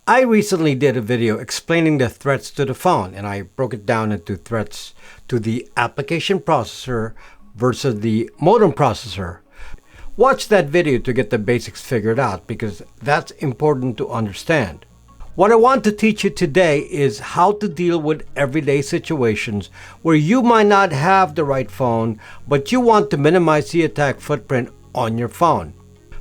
I recently did a video explaining the threats to the phone, and I broke it down into threats to the application processor versus the modem processor. Watch that video to get the basics figured out, because that's important to understand. What I want to teach you today is how to deal with everyday situations where you might not have the right phone, but you want to minimize the attack footprint on your phone.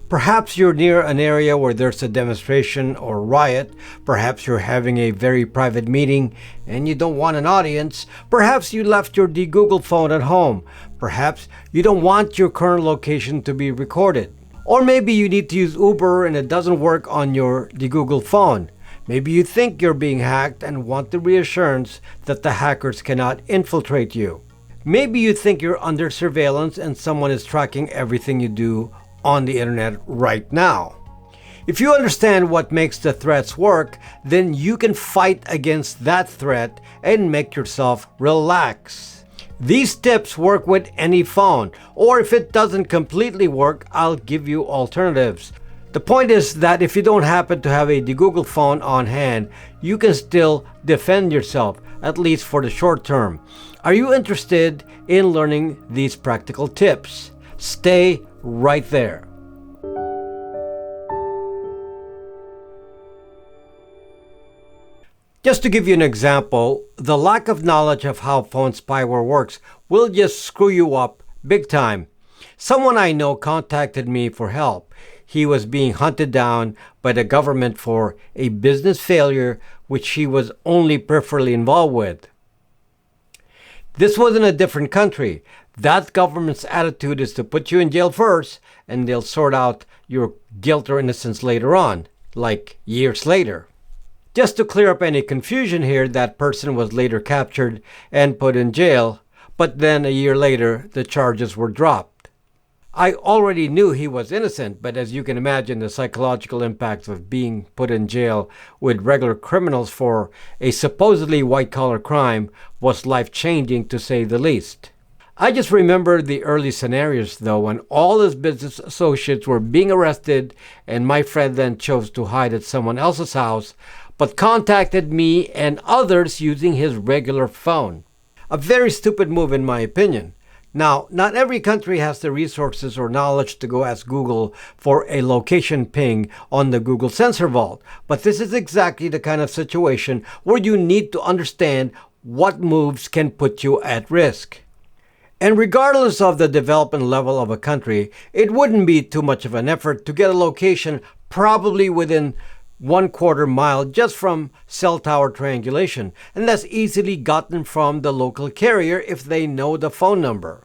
Perhaps you're near an area where there's a demonstration or riot. Perhaps you're having a very private meeting and you don't want an audience. Perhaps you left your Indiegogo phone at home. Perhaps you don't want your current location to be recorded. Or maybe you need to use Uber and it doesn't work on your Indiegogo phone. Maybe you think you're being hacked and want the reassurance that the hackers cannot infiltrate you. Maybe you think you're under surveillance and someone is tracking everything you do on the internet right now. If you understand what makes the threats work, then you can fight against that threat and make yourself relax. These tips work with any phone, or if it doesn't completely work, I'll give you alternatives. The point is that if you don't happen to have a Indiegogo phone on hand, you can still defend yourself, at least for the short term. Are you interested in learning these practical tips? Stay right there. Just to give you an example, the lack of knowledge of how phone spyware works will just screw you up big time. Someone I know contacted me for help. He was being hunted down by the government for a business failure which he was only peripherally involved with. This was in a different country. That government's attitude is to put you in jail first, and they'll sort out your guilt or innocence later on, like years later. Just to clear up any confusion here, that person was later captured and put in jail, but then a year later, the charges were dropped. I already knew he was innocent, but as you can imagine, the psychological impact of being put in jail with regular criminals for a supposedly white-collar crime was life-changing, to say the least. I just remember the early scenarios, though, when all his business associates were being arrested and my friend then chose to hide at someone else's house, but contacted me and others using his regular phone. A very stupid move in my opinion. Now, not every country has the resources or knowledge to go ask Google for a location ping on the Google Sensor Vault, but this is exactly the kind of situation where you need to understand what moves can put you at risk. And regardless of the development level of a country, it wouldn't be too much of an effort to get a location probably within 1/4 mile just from cell tower triangulation, and that's easily gotten from the local carrier if they know the phone number.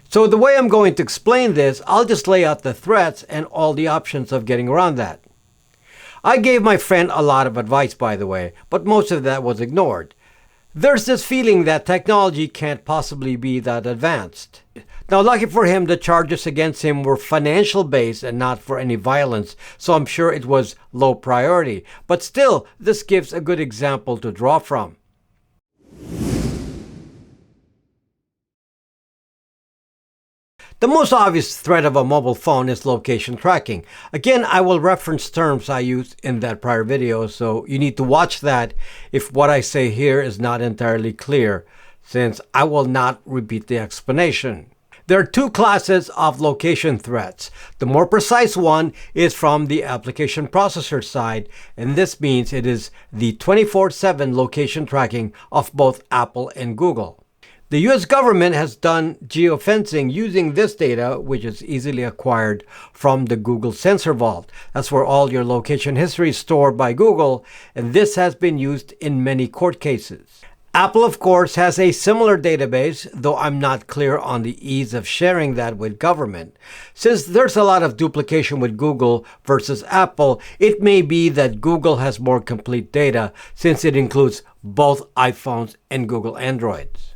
So the way I'm going to explain this, I'll just lay out the threats and all the options of getting around that. I gave my friend a lot of advice, by the way, but most of that was ignored. There's this feeling that technology can't possibly be that advanced. Now, lucky for him, the charges against him were financial based and not for any violence, so I'm sure it was low priority. But still, this gives a good example to draw from. The most obvious threat of a mobile phone is location tracking. Again, I will reference terms I used in that prior video, so you need to watch that if what I say here is not entirely clear, since I will not repeat the explanation. There are two classes of location threats. The more precise one is from the application processor side, and this means it is the 24/7 location tracking of both Apple and Google. The US government has done geofencing using this data, which is easily acquired from the Google Sensor Vault. That's where all your location history is stored by Google, and this has been used in many court cases. Apple, of course, has a similar database, though I'm not clear on the ease of sharing that with government. Since there's a lot of duplication with Google versus Apple, it may be that Google has more complete data since it includes both iPhones and Google Androids.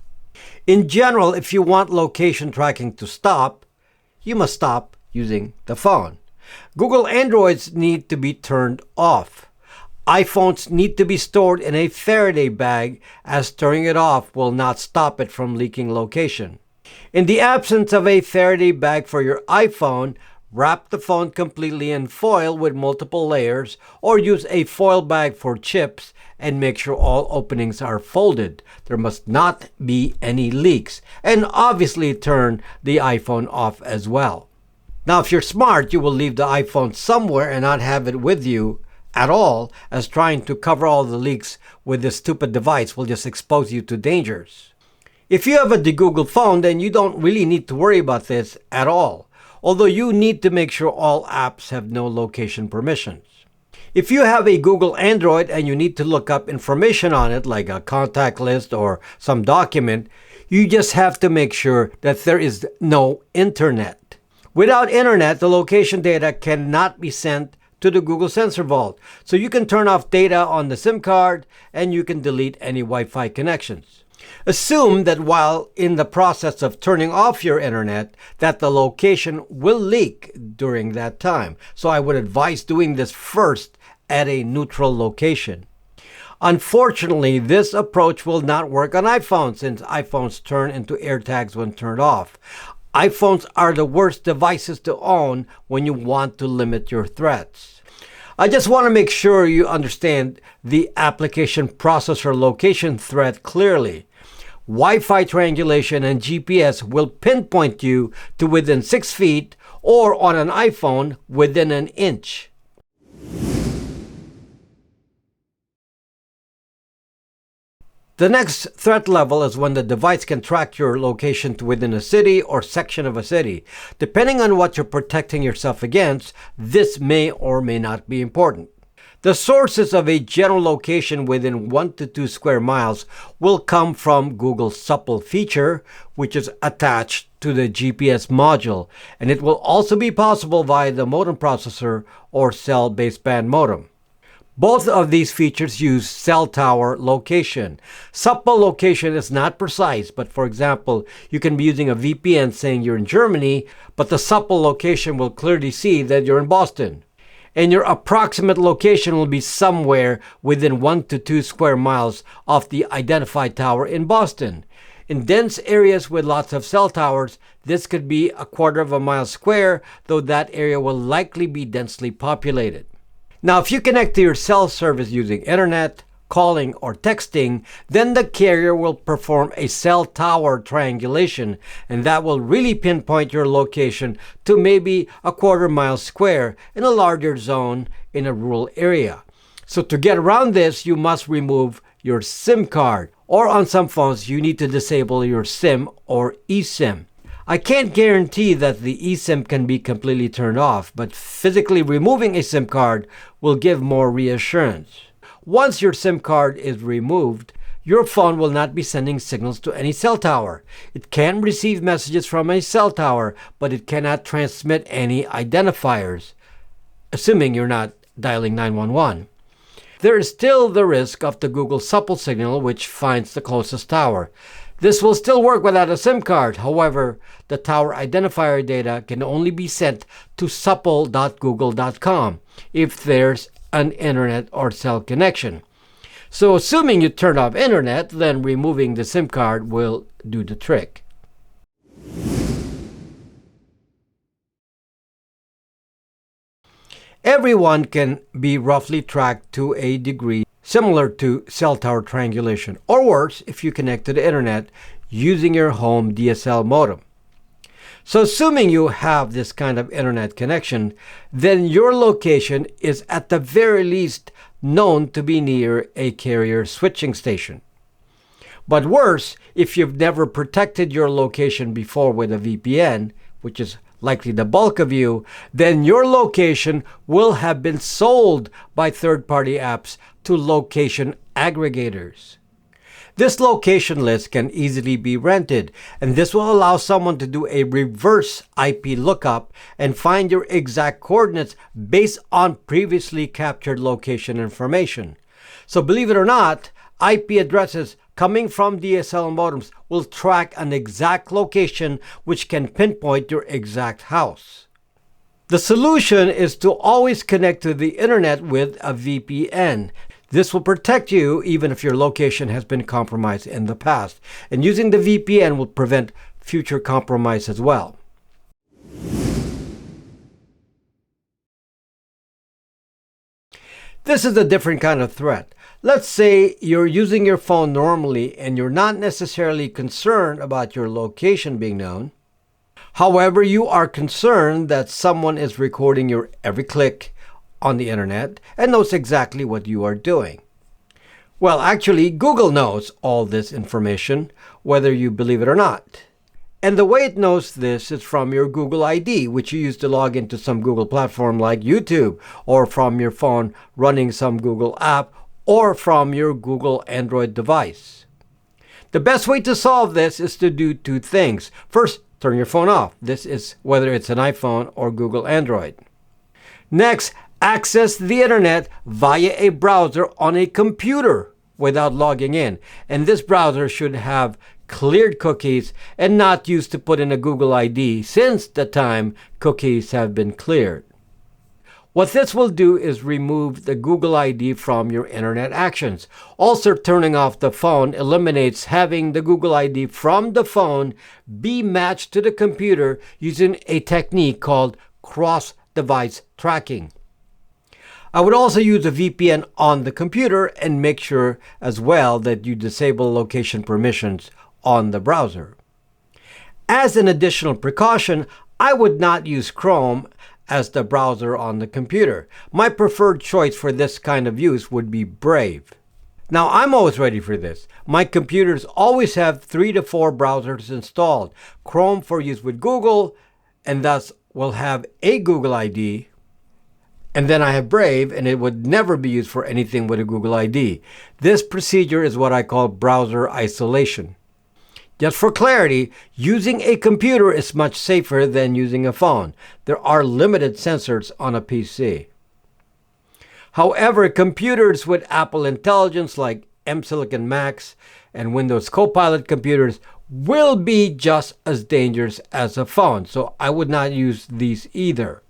In general, if you want location tracking to stop, you must stop using the phone. Google Androids need to be turned off. iPhones need to be stored in a Faraday bag, as turning it off will not stop it from leaking location. In the absence of a Faraday bag for your iPhone, Wrap the phone completely in foil with multiple layers, or use a foil bag for chips, and make sure all openings are folded. There must not be any leaks. And obviously turn the iPhone off as well. Now, if you're smart, you will leave the iPhone somewhere and not have it with you at all, as trying to cover all the leaks with this stupid device will just expose you to dangers. If you have a Indiegogo phone, then you don't really need to worry about this at all, although you need to make sure all apps have no location permissions. If you have a Google Android and you need to look up information on it, like a contact list or some document, you just have to make sure that there is no internet. Without internet, the location data cannot be sent to the Google Sensor Vault. So you can turn off data on the SIM card and you can delete any Wi-Fi connections. Assume that while in the process of turning off your internet, that the location will leak during that time. So I would advise doing this first at a neutral location. Unfortunately, this approach will not work on iPhones, since iPhones turn into AirTags when turned off. iPhones are the worst devices to own when you want to limit your threats. I just want to make sure you understand the application processor location threat clearly. Wi-Fi triangulation and GPS will pinpoint you to within 6 feet, or on an iPhone within an inch. The next threat level is when the device can track your location to within a city or section of a city. Depending on what you're protecting yourself against, this may or may not be important. The sources of a general location within 1 to 2 square miles will come from Google's Supple feature, which is attached to the GPS module, and it will also be possible via the modem processor or cell baseband modem. Both of these features use cell tower location. Supple location is not precise, but for example, you can be using a VPN saying you're in Germany, but the Supple location will clearly see that you're in Boston. And your approximate location will be somewhere within 1 to 2 square miles of the identified tower in Boston. In dense areas with lots of cell towers, this could be a quarter of a mile square, though that area will likely be densely populated. Now, if you connect to your cell service using internet, calling, or texting, then the carrier will perform a cell tower triangulation, and that will really pinpoint your location to maybe a quarter mile square in a larger zone in a rural area. So to get around this, you must remove your SIM card, or on some phones, you need to disable your SIM or eSIM. I can't guarantee that the eSIM can be completely turned off, but physically removing a SIM card will give more reassurance. Once your SIM card is removed, your phone will not be sending signals to any cell tower. It can receive messages from a cell tower, but it cannot transmit any identifiers, assuming you're not dialing 911. There is still the risk of the Google Supple signal, which finds the closest tower. This will still work without a SIM card. However, the tower identifier data can only be sent to supple.google.com if there's an internet or cell connection. So assuming you turn off internet, then removing the SIM card will do the trick. Everyone can be roughly tracked to a degree similar to cell tower triangulation, or worse if you connect to the internet using your home DSL modem. So assuming you have this kind of internet connection, then your location is at the very least known to be near a carrier switching station. But worse, if you've never protected your location before with a VPN, which is likely the bulk of you, then your location will have been sold by third-party apps to location aggregators. This location list can easily be rented, and this will allow someone to do a reverse IP lookup and find your exact coordinates based on previously captured location information. So believe it or not, IP addresses coming from DSL modems will track an exact location which can pinpoint your exact house. The solution is to always connect to the internet with a VPN. This will protect you even if your location has been compromised in the past, and using the VPN will prevent future compromise as well. This is a different kind of threat. Let's say you're using your phone normally and you're not necessarily concerned about your location being known. However, you are concerned that someone is recording your every click on the internet and knows exactly what you are doing. Well, actually, Google knows all this information, whether you believe it or not. And the way it knows this is from your Google ID, which you use to log into some Google platform like YouTube, or from your phone running some Google app, or from your Google Android device. The best way to solve this is to do two things. First, turn your phone off. This is whether it's an iPhone or Google Android. Next, access the internet via a browser on a computer without logging in. And this browser should have cleared cookies and not used to put in a Google ID since the time cookies have been cleared. What this will do is remove the Google ID from your internet actions. Also, turning off the phone eliminates having the Google ID from the phone be matched to the computer using a technique called cross-device tracking. I would also use a VPN on the computer and make sure as well that you disable location permissions on the browser. As an additional precaution, I would not use Chrome as the browser on the computer. My preferred choice for this kind of use would be Brave. Now, I'm always ready for this. My computers always have 3 to 4 browsers installed. Chrome for use with Google, and thus will have a Google ID. And then I have Brave, and it would never be used for anything with a Google ID. This procedure is what I call browser isolation. Just for clarity, using a computer is much safer than using a phone. There are limited sensors on a PC. However, computers with Apple Intelligence like M-Silicon Macs and Windows Copilot computers will be just as dangerous as a phone, so I would not use these either.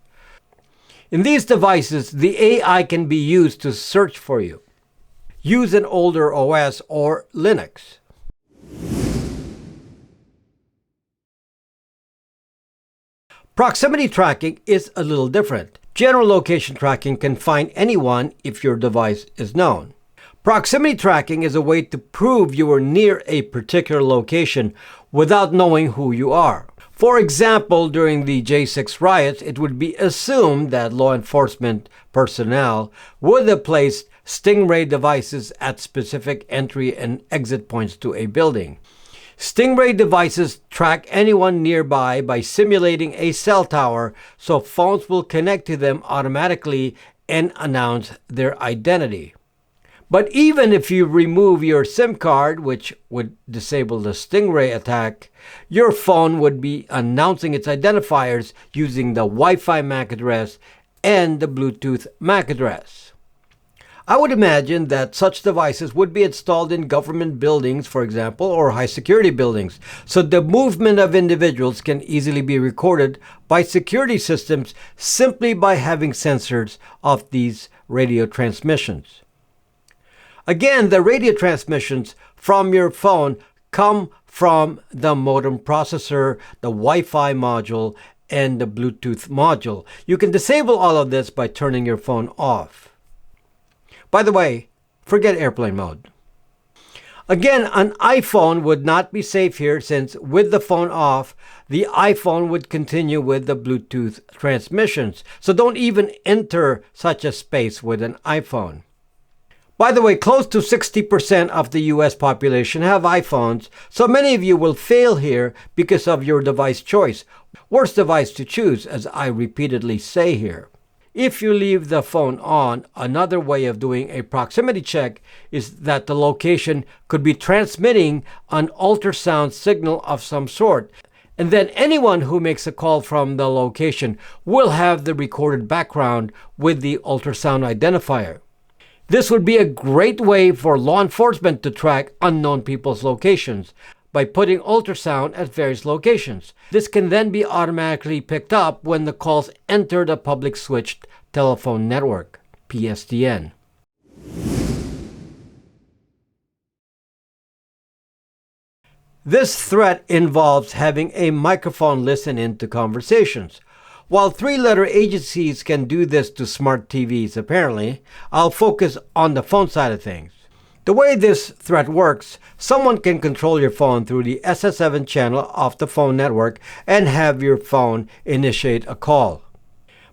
In these devices, the AI can be used to search for you. Use an older OS or Linux. Proximity tracking is a little different. General location tracking can find anyone if your device is known. Proximity tracking is a way to prove you are near a particular location without knowing who you are. For example, during the J6 riots, it would be assumed that law enforcement personnel would have placed Stingray devices at specific entry and exit points to a building. Stingray devices track anyone nearby by simulating a cell tower, so phones will connect to them automatically and announce their identity. But even if you remove your SIM card, which would disable the Stingray attack, your phone would be announcing its identifiers using the Wi-Fi MAC address and the Bluetooth MAC address. I would imagine that such devices would be installed in government buildings, for example, or high security buildings, so the movement of individuals can easily be recorded by security systems simply by having sensors of these radio transmissions. Again, the radio transmissions from your phone come from the modem processor, the Wi-Fi module, and the Bluetooth module. You can disable all of this by turning your phone off. By the way, forget airplane mode. Again, an iPhone would not be safe here since with the phone off, the iPhone would continue with the Bluetooth transmissions. So don't even enter such a space with an iPhone. By the way, close to 60% of the US population have iPhones, so many of you will fail here because of your device choice. Worst device to choose, as I repeatedly say here. If you leave the phone on, another way of doing a proximity check is that the location could be transmitting an ultrasound signal of some sort. And then anyone who makes a call from the location will have the recorded background with the ultrasound identifier. This would be a great way for law enforcement to track unknown people's locations by putting ultrasound at various locations. This can then be automatically picked up when the calls enter the public switched telephone network, PSTN. This threat involves having a microphone listen into conversations. While three-letter agencies can do this to smart TVs, apparently, I'll focus on the phone side of things. The way this threat works, someone can control your phone through the SS7 channel of the phone network and have your phone initiate a call.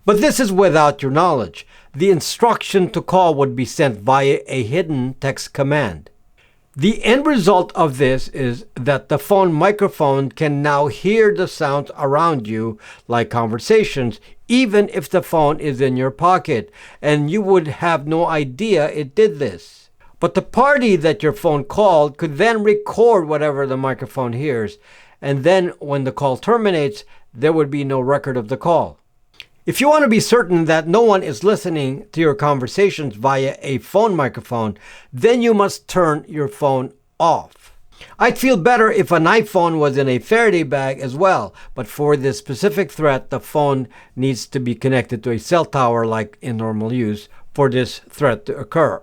But this is without your knowledge. The instruction to call would be sent via a hidden text command. The end result of this is that the phone microphone can now hear the sounds around you, like conversations, even if the phone is in your pocket, and you would have no idea it did this. But the party that your phone called could then record whatever the microphone hears, and then when the call terminates, there would be no record of the call. If you want to be certain that no one is listening to your conversations via a phone microphone, then you must turn your phone off. I'd feel better if an iPhone was in a Faraday bag as well, but for this specific threat, the phone needs to be connected to a cell tower like in normal use for this threat to occur.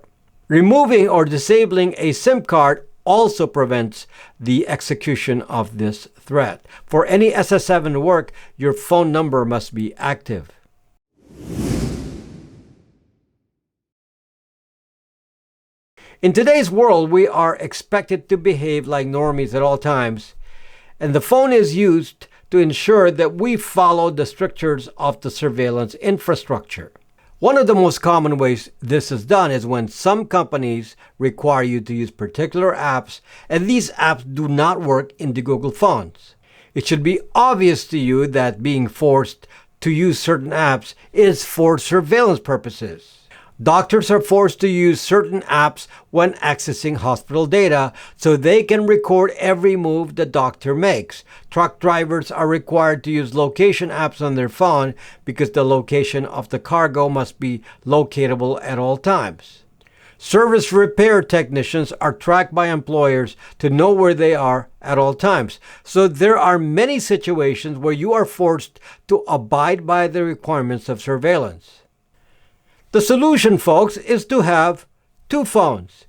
Removing or disabling a SIM card also prevents the execution of this threat. For any SS7 to work, your phone number must be active. In today's world, we are expected to behave like normies at all times, and the phone is used to ensure that we follow the strictures of the surveillance infrastructure. One of the most common ways this is done is when some companies require you to use particular apps, and these apps do not work in the Google phones. It should be obvious to you that being forced to use certain apps is for surveillance purposes. Doctors are forced to use certain apps when accessing hospital data so they can record every move the doctor makes. Truck drivers are required to use location apps on their phone because the location of the cargo must be locatable at all times. Service repair technicians are tracked by employers to know where they are at all times. So there are many situations where you are forced to abide by the requirements of surveillance. The solution, folks, is to have two phones.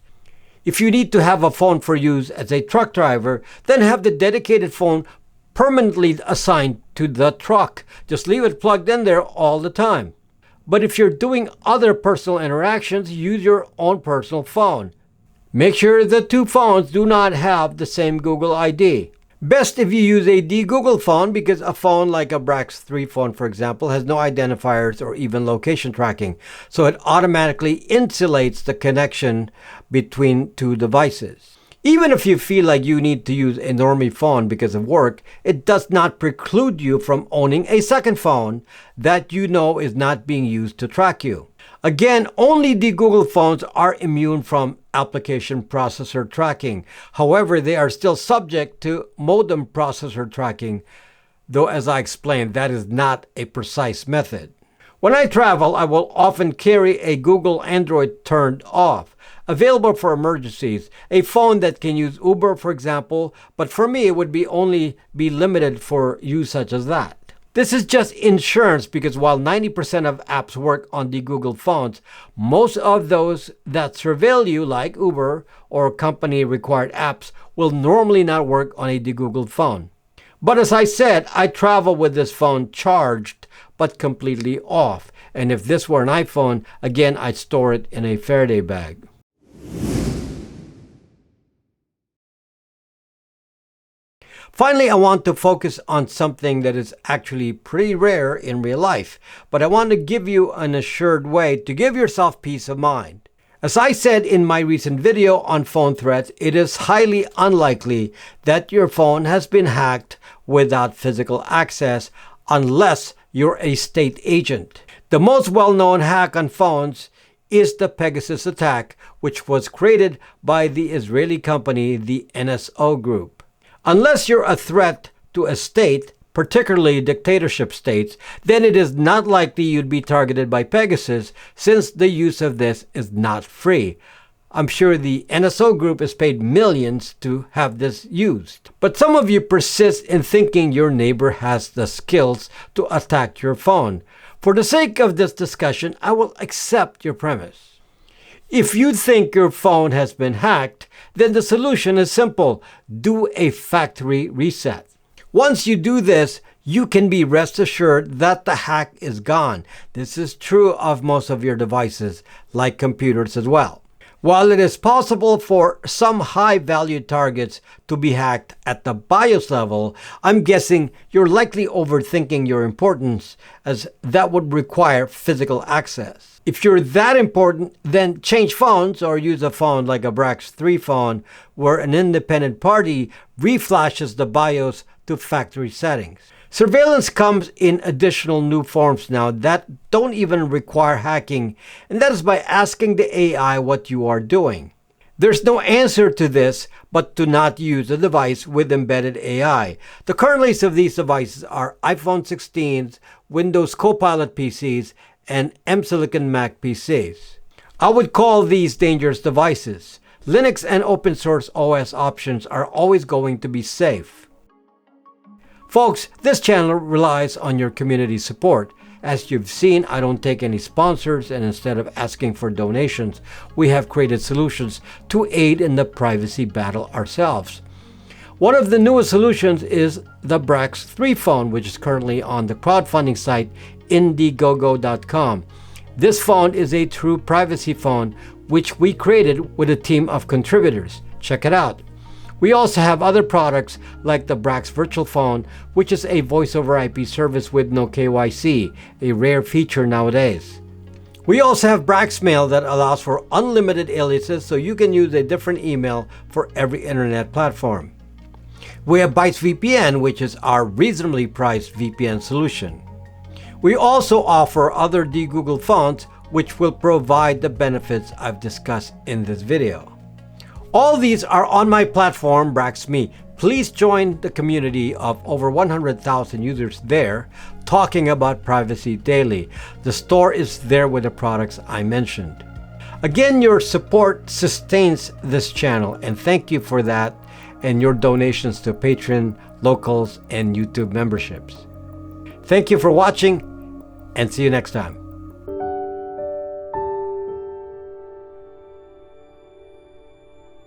If you need to have a phone for use as a truck driver, then have the dedicated phone permanently assigned to the truck. Just leave it plugged in there all the time. But if you're doing other personal interactions, use your own personal phone. Make sure the two phones do not have the same Google ID. Best if you use a Google phone because a phone like a Brax 3 phone, for example, has no identifiers or even location tracking, so it automatically insulates the connection between two devices. Even if you feel like you need to use a normie phone because of work, it does not preclude you from owning a second phone that you know is not being used to track you. Again, only the Google phones are immune from application processor tracking. However, they are still subject to modem processor tracking, though as I explained, that is not a precise method. When I travel, I will often carry a Google Android turned off, available for emergencies, a phone that can use Uber, for example, but for me it would only be limited for use such as that. This is just insurance because while 90% of apps work on the Google phones, most of those that surveil you, like Uber or company-required apps, will normally not work on a Google phone. But as I said, I travel with this phone charged but completely off. And if this were an iPhone, again, I'd store it in a Faraday bag. Finally, I want to focus on something that is actually pretty rare in real life, but I want to give you an assured way to give yourself peace of mind. As I said in my recent video on phone threats, it is highly unlikely that your phone has been hacked without physical access unless you're a state agent. The most well-known hack on phones is the Pegasus attack, which was created by the Israeli company, the NSO Group. Unless you're a threat to a state, particularly dictatorship states, then it is not likely you'd be targeted by Pegasus since the use of this is not free. I'm sure the NSO Group is paid millions to have this used. But some of you persist in thinking your neighbor has the skills to attack your phone. For the sake of this discussion, I will accept your premise. If you think your phone has been hacked, then the solution is simple. Do a factory reset. Once you do this, you can be rest assured that the hack is gone. This is true of most of your devices, like computers as well. While it is possible for some high-value targets to be hacked at the BIOS level, I'm guessing you're likely overthinking your importance, as that would require physical access. If you're that important, then change phones or use a phone like a Brax 3 phone, where an independent party reflashes the BIOS to factory settings. Surveillance comes in additional new forms now that don't even require hacking, and that is by asking the AI what you are doing. There's no answer to this but to not use a device with embedded AI. The current list of these devices are iPhone 16s, Windows Copilot PCs, and M-Silicon Mac PCs. I would call these dangerous devices. Linux and open source OS options are always going to be safe. Folks, this channel relies on your community support. As you've seen, I don't take any sponsors, and instead of asking for donations, we have created solutions to aid in the privacy battle ourselves. One of the newest solutions is the Brax 3 phone, which is currently on the crowdfunding site Indiegogo.com. This phone is a true privacy phone, which we created with a team of contributors. Check it out. We also have other products like the Brax Virtual Phone, which is a voice-over IP service with no KYC, a rare feature nowadays. We also have Brax Mail that allows for unlimited aliases, so you can use a different email for every internet platform. We have Bytes VPN, which is our reasonably priced VPN solution. We also offer other de-Googled phones, which will provide the benefits I've discussed in this video. All these are on my platform, BraxMe. Please join the community of over 100,000 users there talking about privacy daily. The store is there with the products I mentioned. Again, your support sustains this channel, and thank you for that, and your donations to Patreon, locals, and YouTube memberships. Thank you for watching, and see you next time.